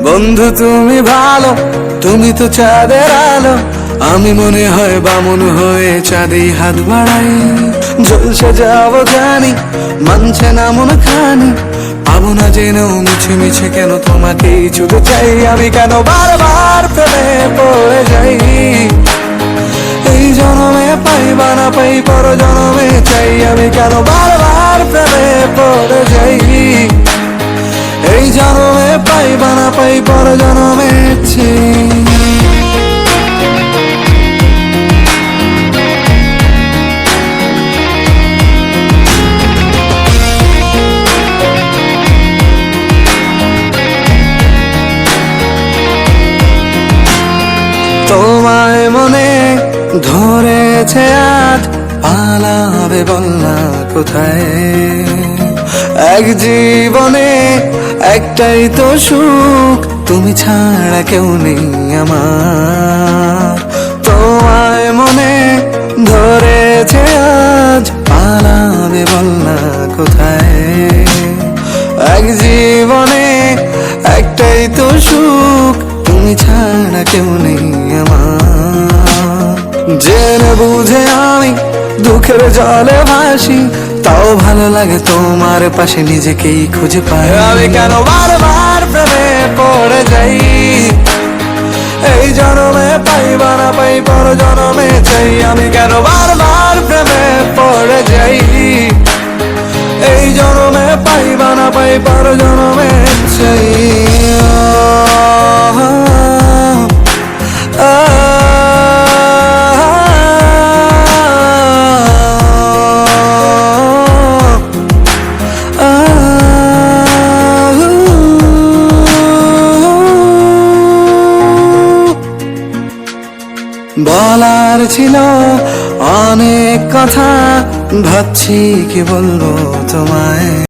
বন্ধু তুমি ভালো, তুমি তো চাঁদের আলো, আমি মনে হয় বামন হয়ে চাঁদেই হাত বাড়াই। জলসে যাবো জানি, মানছে না মন খানি, পাবো না জেনেও মিছে মিছে কেন তোমাকেই শুধু চাই। আমি কেন বারবার প্রেমে পড়ে যাই, এই জনমে পাই বা না পাই পর জনমে চাই। আমি কেন বারবার প্রেমে পড়ে যাই, এই জনমে পাই বা না পাই পর জনমে চাই। তোমায় মনে ধরেছে আজ, পালাবে বলনা কোথায়? এক জীবনে একটাই তো সুখ, তুমি ছাড়া কেউ নেই আমার। তোমায় মনে ধরেছে আজ, পালাবে বলনা কোথায়? এক জীবনে একটাই তো সুখ, তুমি ছাড়া কেউ নেই আমার। জেনে বুঝে আমি দুঃখের জলে ভাসি, তাও ভালো লাগে তোমার পাশে নিজেকেই খুঁজে পাই। আমি কেন বারবার প্রেমে পড়ে যাই, এই জনমে পাই বা না পাই পর জনমে চাই। আমি কেন বারবার প্রেমে পড়ে যাই, এই জনমে পাই বা না পাই পর জনমে চাই। বলার ছিল অনেক কথা, ভাবছি কি বলবো তোমায়।